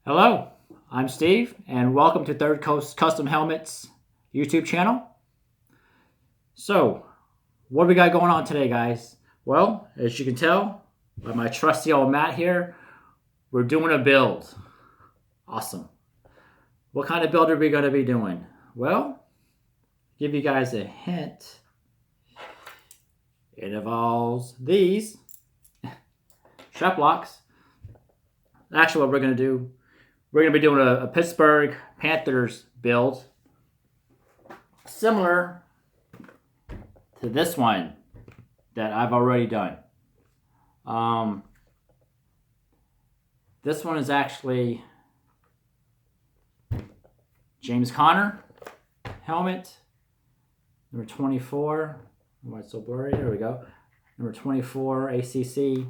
Hello, I'm Steve, and welcome to Third Coast Custom Helmets YouTube channel. So, what do we got going on today, guys? Well, as you can tell by my trusty old mat here, we're doing a build. Awesome. What kind of build are we going to be doing? Well, give you guys a hint. It involves these strap locks. Actually, what we're going to do, we're going to be doing a Pittsburgh Panthers build, similar to this one that I've already done. This one is actually James Conner helmet, number 24. Why it's so blurry? There we go. Number 24 ACC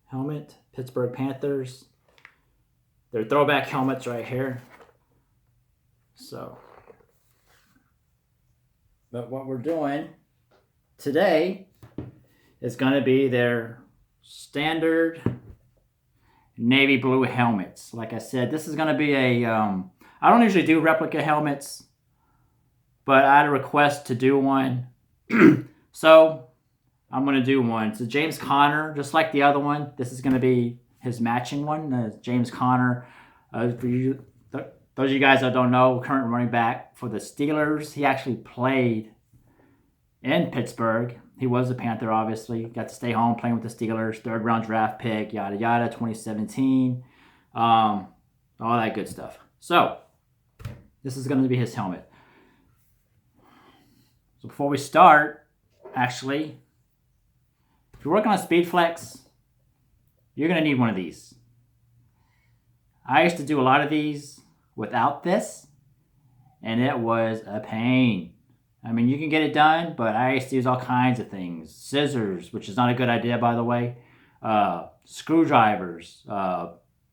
helmet, Pittsburgh Panthers. They're throwback helmets right here. So, but what we're doing today is going to be their standard navy blue helmets. Like I said, this is going to be a, I don't usually do replica helmets, but I had a request to do one. So, I'm going to do one. It's a James Conner, just like the other one. This is going to be his matching one, James Conner. For you, those of you guys that don't know, current running back for the Steelers. He actually played in Pittsburgh. He was a Panther, obviously. Got to stay home playing with the Steelers. Third round draft pick, yada yada, 2017. All that good stuff. So, this is going to be his helmet. So before we start, actually, if you're working on Speedflex, you're going to need one of these. I used to do a lot of these without this, and it was a pain. I mean, you can get it done, but I used to use all kinds of things. Scissors, which is not a good idea, by the way. Screwdrivers,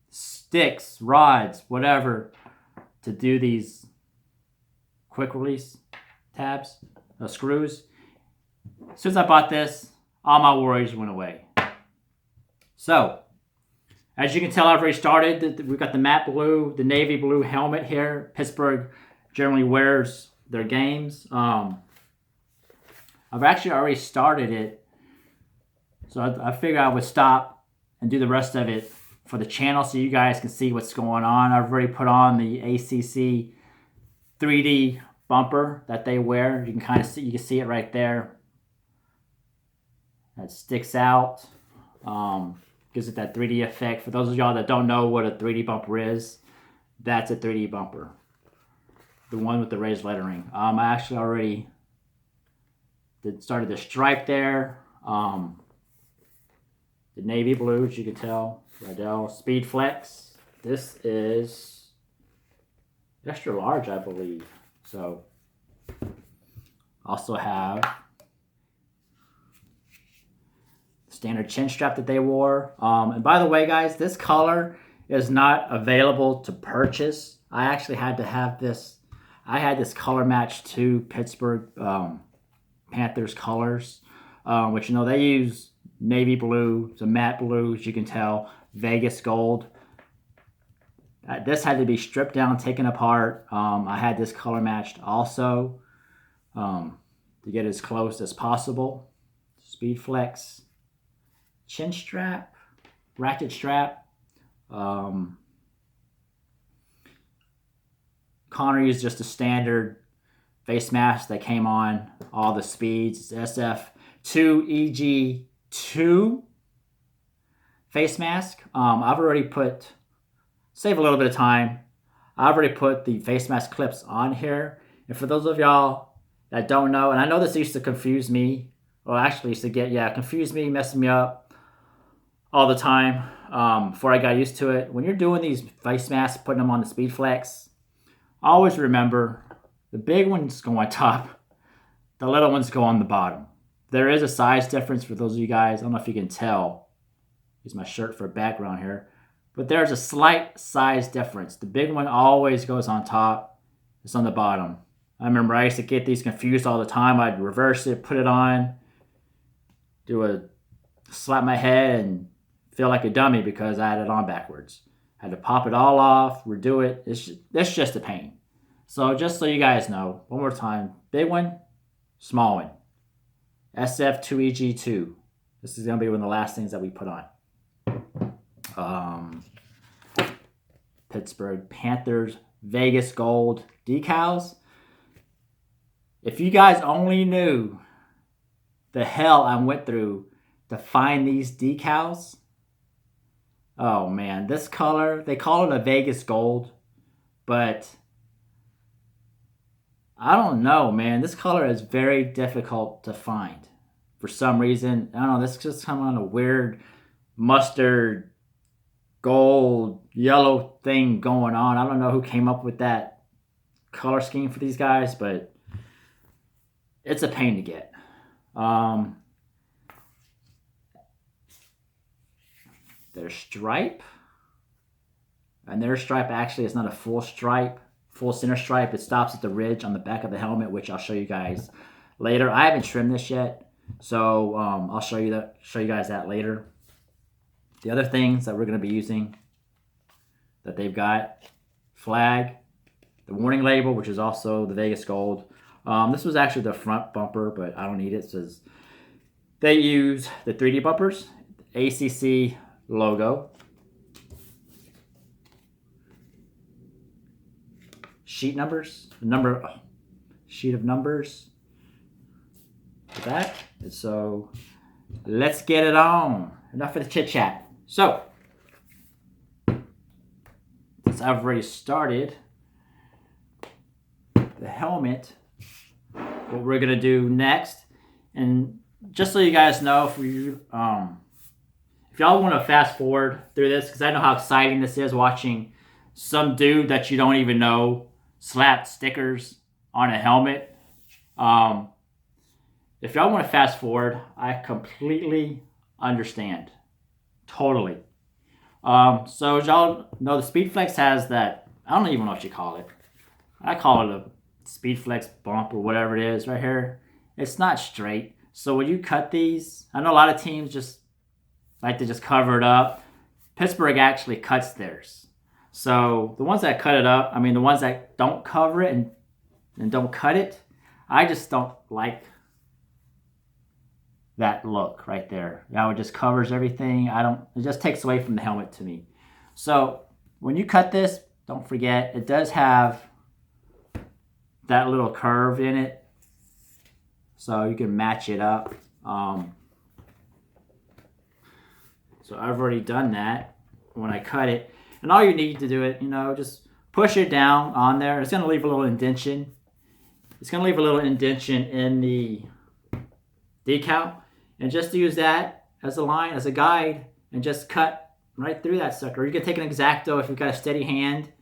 sticks, rods, whatever, to do these quick release tabs, screws. As soon as I bought this, all my worries went away. So, as you can tell, I've already started. We've got the matte blue, the navy blue helmet here. Pittsburgh generally wears their games. I've actually already started it. So I figured I would stop and do the rest of it for the channel so you guys can see what's going on. I've already put on the ACC 3D bumper that they wear. You can kind of see, you can see it right there. That sticks out. Gives it that 3D effect. For those of y'all that don't know what a 3D bumper is, that's a 3D bumper. The one with the raised lettering. I actually already started the stripe there. The navy blue, as you can tell. Riddell Speedflex. This is extra large, I believe. So, also have standard chin strap that they wore. And by the way, guys, this color is not available to purchase. I actually had to have this. I had this color match to Pittsburgh Panthers colors, which, you know, they use navy blue, some matte blue, as you can tell, Vegas gold. This had to be stripped down, taken apart. I had this color matched also to get as close as possible. Speedflex chin strap, ratchet strap. Conner used just a standard face mask that came on all the speeds. It's SF2 EG2 face mask. I've already put, save a little bit of time, I've already put the face mask clips on here. And for those of y'all that don't know, and I know this used to confuse me, or actually used to confuse me, mess me up all the time before I got used to it. When you're doing these face masks, putting them on the Speedflex, always remember the big ones go on top, the little ones go on the bottom. There is a size difference for those of you guys. I don't know if you can tell. Use my shirt for a background here. But there's a slight size difference. The big one always goes on top. It's on the bottom. I remember I used to get these confused all the time. I'd reverse it, put it on, slap my head, and feel like a dummy because I had it on backwards. I had to pop it all off, redo it. It's just a pain. So just so you guys know, one more time, big one, small one. SF2EG2. This is going to be one of the last things that we put on. Pittsburgh Panthers Vegas Gold decals. If you guys only knew the hell I went through to find these decals. Oh man, this color, they call it a Vegas Gold, but I don't know, man. This color is very difficult to find. For some reason, I don't know, this just come on a weird mustard gold yellow thing going on. I don't know who came up with that color scheme for these guys, but it's a pain to get. Their stripe, and their stripe actually is not a full stripe, full center stripe. It stops at the ridge on the back of the helmet, which I'll show you guys later. I haven't trimmed this yet, so I'll show you guys that later. The other things that we're going to be using that they've got: flag, the warning label, which is also the Vegas Gold. This was actually the front bumper, but I don't need it. It says they use the 3D bumpers, ACC logo, sheet numbers, sheet of numbers. That. So let's get it on. Enough of the chit chat. So since I've already started the helmet, what we're gonna do next, and just so you guys know, if y'all want to fast forward through this, because I know how exciting this is, watching some dude that you don't even know slap stickers on a helmet. If y'all want to fast forward, I completely understand. Totally. So as y'all know, the Speedflex has that, I don't even know what you call it. I call it a Speedflex bump or whatever it is right here. It's not straight. So when you cut these, I know a lot of teams just like to just cover it up. Pittsburgh actually cuts theirs. So the ones that cut it up, I mean the ones that don't cover it and don't cut it, I just don't like that look right there. It just covers everything. It just takes away from the helmet to me. So when you cut this, don't forget, it does have that little curve in it, so you can match it up. So I've already done that when I cut it. And all you need to do it, just push it down on there. It's going to leave a little indentation. It's going to leave a little indentation in the decal. And just use that as a line, as a guide, and just cut right through that sucker. You can take an X-Acto if you've got a steady hand.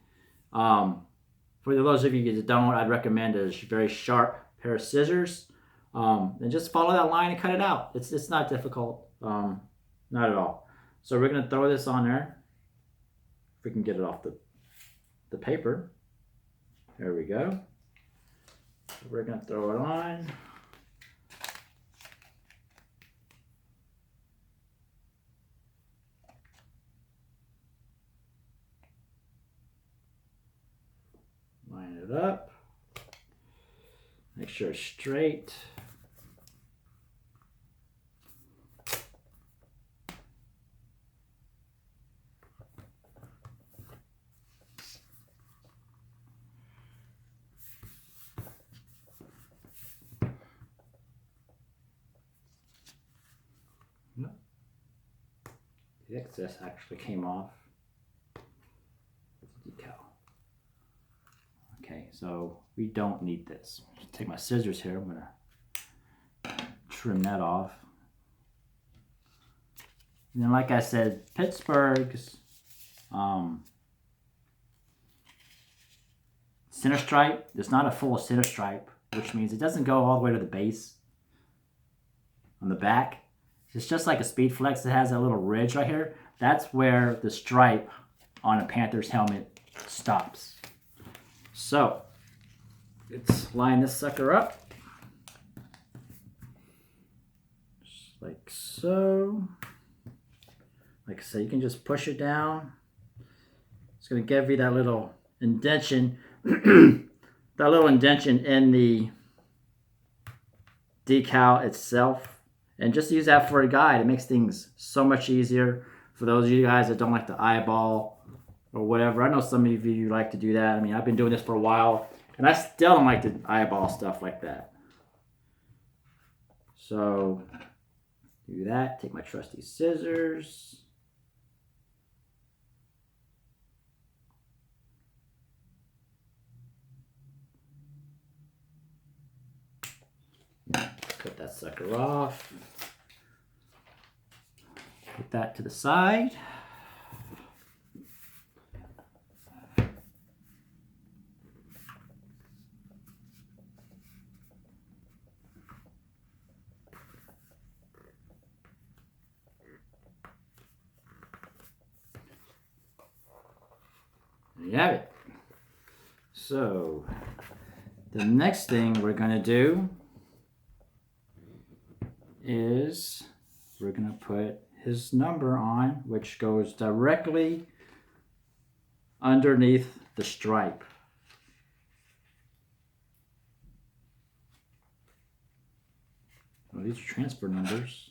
For those of you that don't, I'd recommend a very sharp pair of scissors. And just follow that line and cut it out. It's not difficult. Not at all. So we're going to throw this on there. If we can get it off the paper. There we go. So we're going to throw it on. Line it up. Make sure it's straight. The excess actually came off the decal. Okay, so we don't need this. Take my scissors here. I'm gonna trim that off. And then, like I said, Pittsburgh's center stripe, there's not a full center stripe, which means it doesn't go all the way to the base on the back. It's just like a Speedflex that has that little ridge right here. That's where the stripe on a Panthers helmet stops. So let's line this sucker up. Just like so. Like I said, you can just push it down. It's going to give you that little indentation, that little indentation in the decal itself. And just use that for a guide. It makes things so much easier for those of you guys that don't like to eyeball or whatever. I know some of you like to do that. I mean, I've been doing this for a while, and I still don't like to eyeball stuff like that. So, do that. Take my trusty scissors. Cut that sucker off. Put that to the side. There you have it. So, the next thing we're going to do is we're going to put his number on, which goes directly underneath the stripe. Well, these are transfer numbers.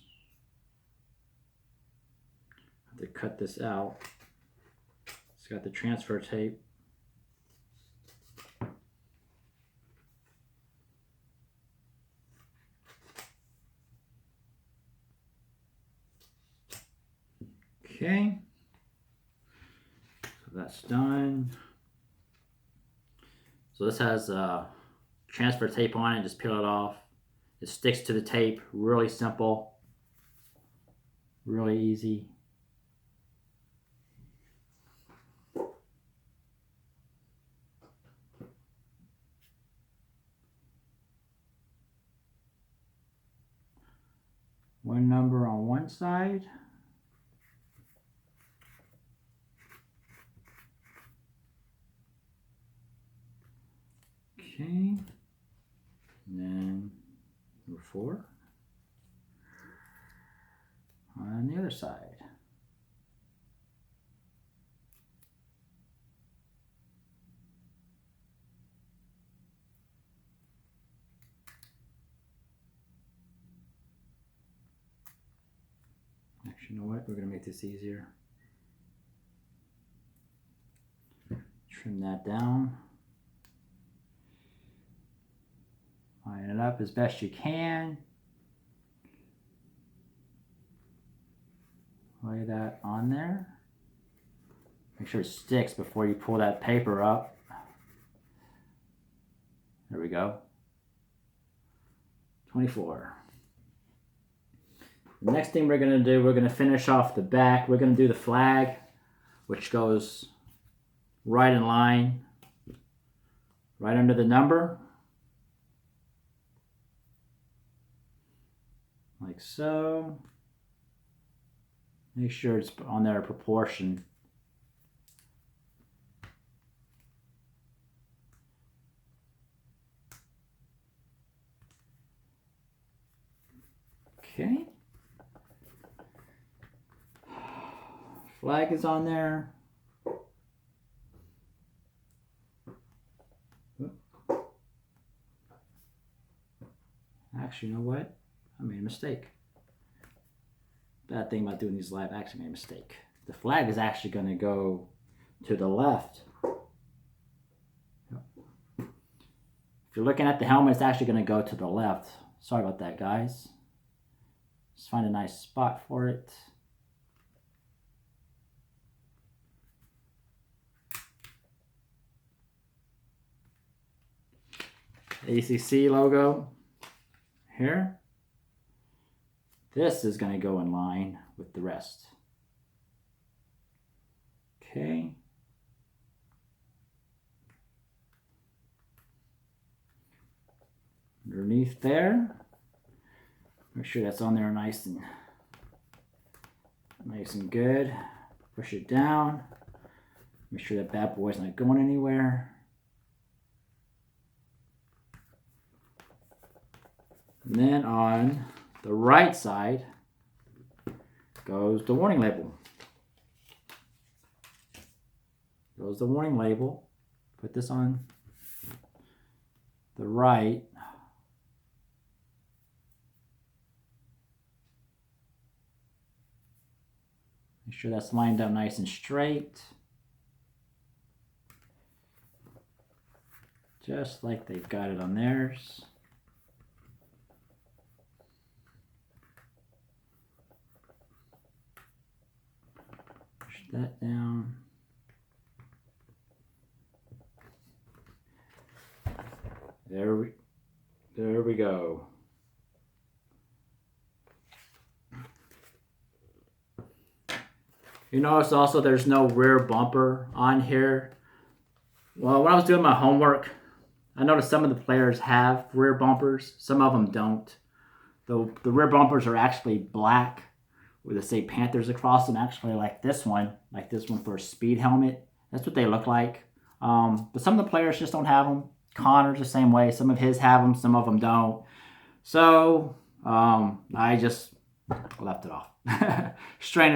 I have to cut this out. It's got the transfer tape. Okay, so that's done. So this has transfer tape on it. Just peel it off. It sticks to the tape. Really simple. Really easy. One number on one side. Okay, and then number 4 on the other side. Actually, you know what? We're going to make this easier. Trim that down. Line it up as best you can. Lay that on there. Make sure it sticks before you pull that paper up. There we go. 24. The next thing we're going to do, we're going to finish off the back. We're going to do the flag, which goes right in line, right under the number. Like so. Make sure it's on there proportion. Okay. Flag is on there. Actually, you know what? I made a mistake. Bad thing about doing these live, I actually made a mistake. The flag is actually going to go to the left. If you're looking at the helmet, it's actually going to go to the left. Sorry about that, guys. Just find a nice spot for it. ACC logo here. This is going to go in line with the rest. Okay. Underneath there. Make sure that's on there nice and good. Push it down. Make sure that bad boy's not going anywhere. And then on the right side goes the warning label. Goes the warning label. Put this on the right. Make sure that's lined up nice and straight. Just like they've got it on theirs. Push that down. There we go. You notice also there's no rear bumper on here. Well, when I was doing my homework, I noticed some of the players have rear bumpers. Some of them don't. The rear bumpers are actually black with, say, Panthers across them, actually like this one for a speed helmet. That's what they look like. But some of the players just don't have them. Connor's the same way. Some of his have them, some of them don't. So I just left it off. straight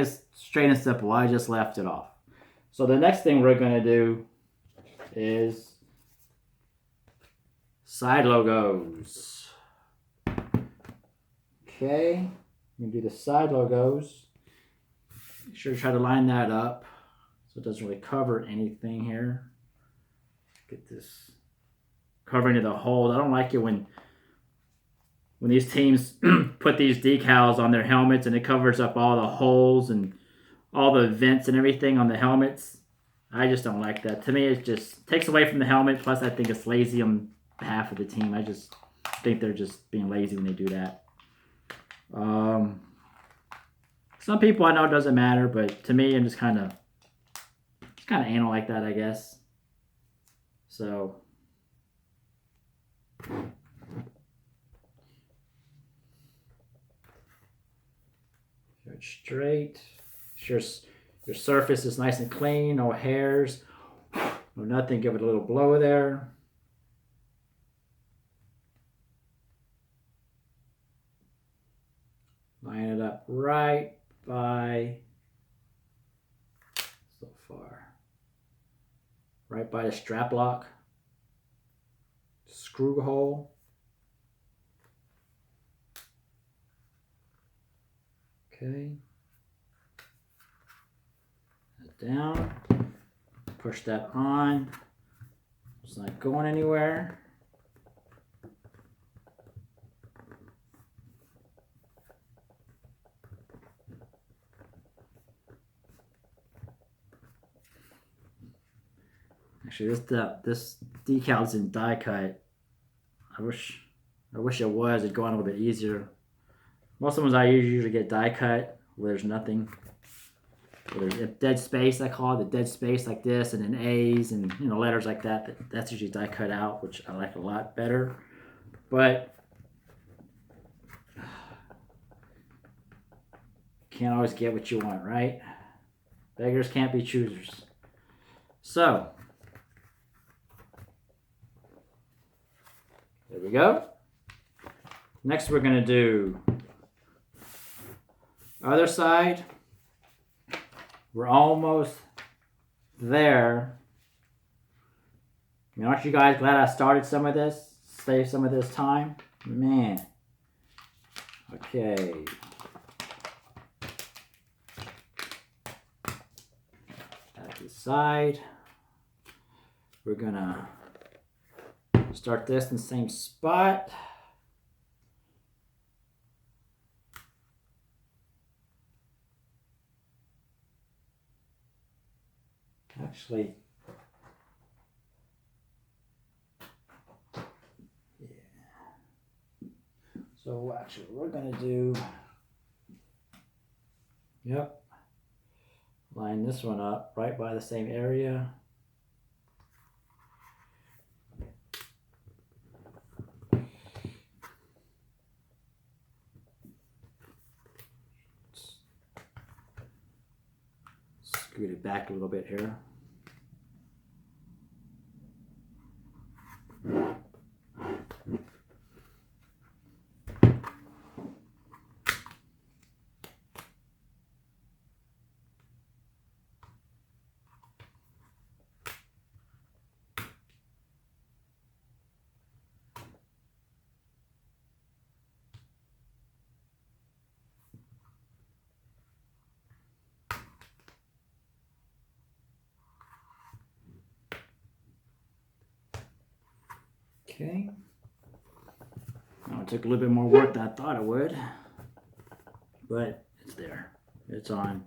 and simple. I just left it off. So the next thing we're going to do is side logos. Okay, I'm going to do the side logos. Make sure to try to line that up so it doesn't really cover anything here. Get this covering of the hole. I don't like it when these teams put these decals on their helmets and it covers up all the holes and all the vents and everything on the helmets. I just don't like that. To me, it just takes away from the helmet. Plus, I think it's lazy on behalf of the team. I just think they're just being lazy when they do that. Some people I know it doesn't matter, but to me, I'm just kind of anal like that, I guess. So straight. Sure, your surface is nice and clean, no hairs, no nothing. Give it a little blow there. Line it up right by, so far, right by the strap lock, screw hole. Okay. Down, push that on. It's not going anywhere. Actually, this decal's in die cut. I wish it was. It'd go on a little bit easier. Most of the ones I usually get die cut where there's nothing. There's a dead space, I call it, the dead space like this, and then A's and letters like that. That's usually die cut out, which I like a lot better. But can't always get what you want, right? Beggars can't be choosers. So there we go. Next, we're gonna do other side. We're almost there. Aren't you guys glad I started some of this? Saved some of this time? Man. Okay. At the side. We're gonna start this in the same spot. Actually, yeah. So actually, we're gonna do, yep, line this one up right by the same area. Scoot it back a little bit here. Okay. Now it took a little bit more work than I thought it would, but it's there. It's on.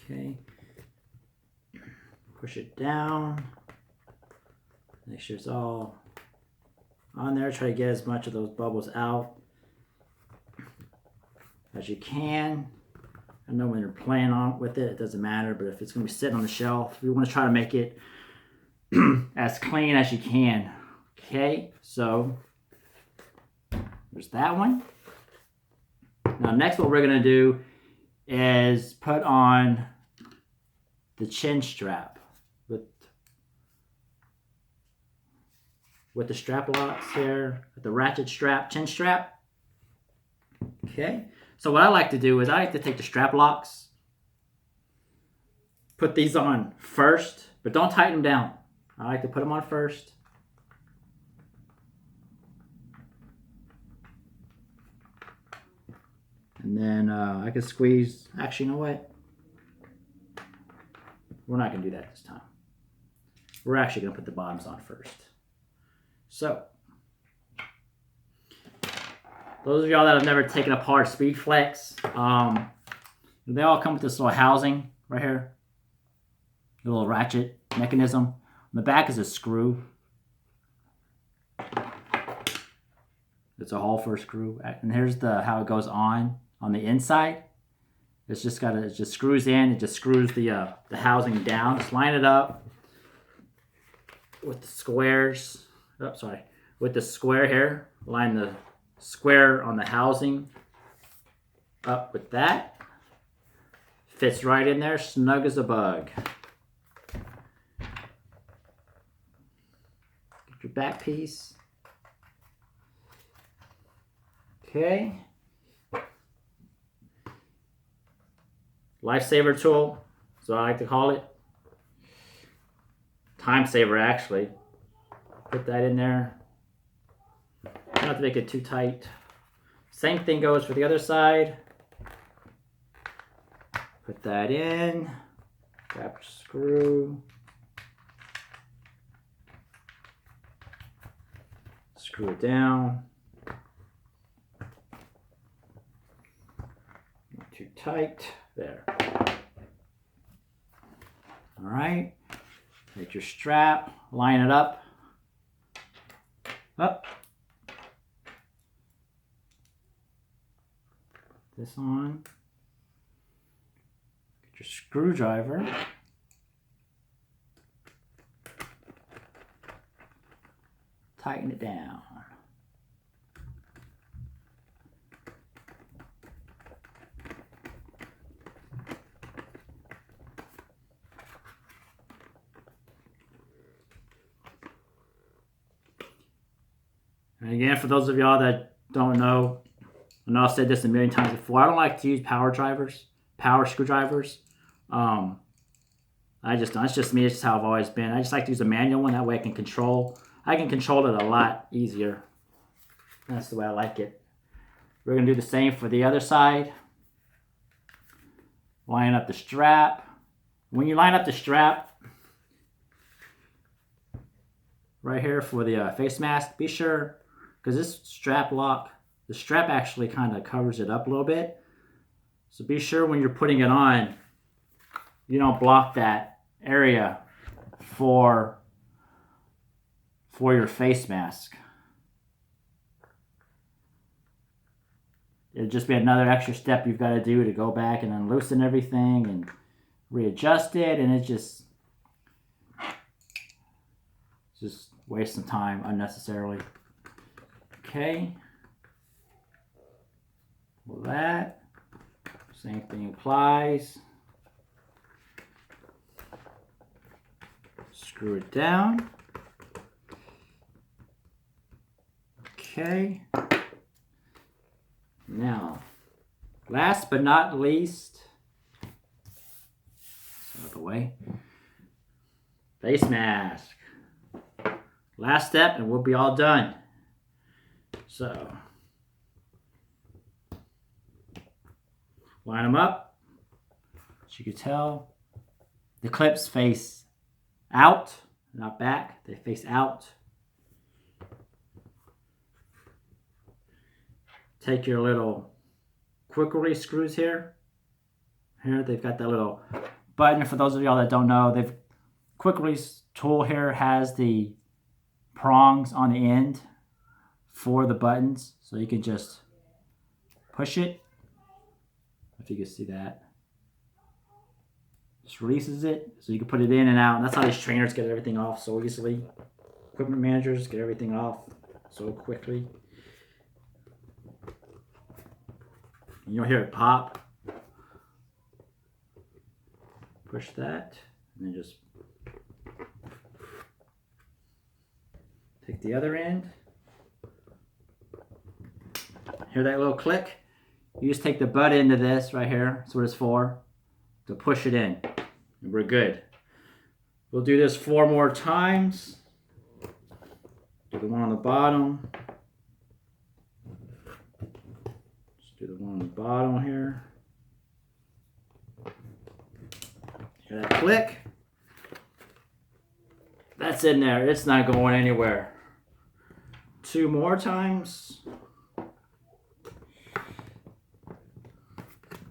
Okay. Push it down. Make sure it's all on there. Try to get as much of those bubbles out as you can. I know when you're playing on with it, it doesn't matter, but if it's going to be sitting on the shelf, you want to try to make it as clean as you can. Okay, so there's that one. Now next what we're going to do is put on the chin strap with the strap locks here, with the ratchet strap, chin strap. Okay, so what I like to do is I like to take the strap locks, put these on first, but don't tighten them down. I like to put them on first. And then I can squeeze, actually, you know what? We're not going to do that this time. We're actually going to put the bottoms on first. So, those of y'all that have never taken apart Speedflex, they all come with this little housing right here. The little ratchet mechanism. On the back is a screw. It's a hole for a screw. And here's how it goes on the inside. It just screws in. It just screws the housing down. Just line it up with the squares. Oh, sorry. With the square here. Line the square on the housing up with that. Fits right in there, snug as a bug. Get your back piece. Okay. Lifesaver tool, so I like to call it. Time saver, actually. Put that in there. Not to make it too tight. Same thing goes for the other side. Put that in. Grab your screw. Screw it down. Not too tight. There. All right. Take your strap, line it up. Up. This on. Get your screwdriver. Tighten it down. And again, for those of y'all that don't know, I know I've said this a million times before, I don't like to use power screwdrivers. It's just me, it's just how I've always been. I just like to use a manual one, that way I can control it a lot easier. That's the way I like it. We're gonna do the same for the other side. Line up the strap. When you line up the strap, right here for the face mask, be sure, because this strap lock, the strap actually kind of covers it up a little bit. So be sure when you're putting it on, you don't block that area for your face mask. It'll just be another extra step you've got to do to go back and unloosen everything and readjust it, and it just waste some time unnecessarily. Okay. Well, that same thing applies. Screw it down. Okay. Now, last but not least, out of the way, face mask. Last step and we'll be all done. So, line them up. As you can tell, the clips face out, not back. They face out. Take your little quick release screws here. Here they've got that little button. For those of y'all that don't know, they've quick release tool here has the prongs on the end for the buttons, so you can just push it. If you can see that, just releases it, so you can put it in and out. And that's how these trainers get everything off so easily. Equipment managers get everything off so quickly. You'll hear it pop. Push that, and then just take the other end. Hear that little click? You just take the butt end of this right here. That's what it's for, to push it in. And we're good. We'll do this 4 more times. Do the one on the bottom. Do the one on the bottom here. Hear that click? That's in there. It's not going anywhere. 2 more times.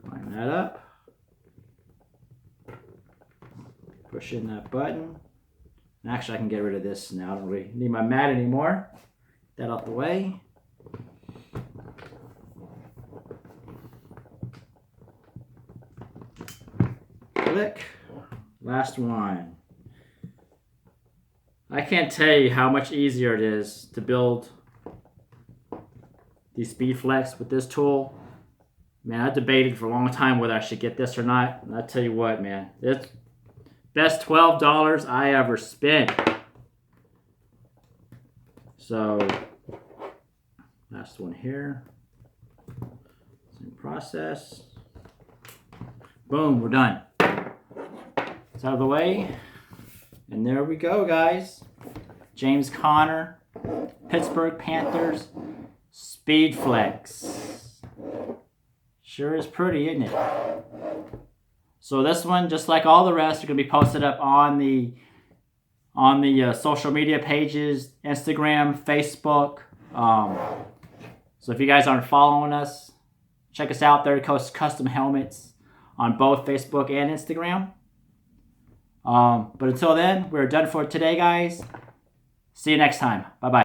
Line that up. Push in that button. And actually, I can get rid of this now. I don't really need my mat anymore. Get that out the way. Click. Last one. I can't tell you how much easier it is to build these Speedflex with this tool. Man, I debated for a long time whether I should get this or not. And I tell you what, man, it's best $12 I ever spent. So, last one here. Same process. Boom, we're done. It's out of the way. And there we go, guys. James Conner, Pittsburgh Panthers, Speedflex. Sure is pretty, isn't it? So this one, just like all the rest, are going to be posted up on the social media pages, Instagram, Facebook. So if you guys aren't following us, check us out, Third Coast Custom Helmets, on both Facebook and Instagram. But until then, we're done for today, guys. See you next time. Bye-bye.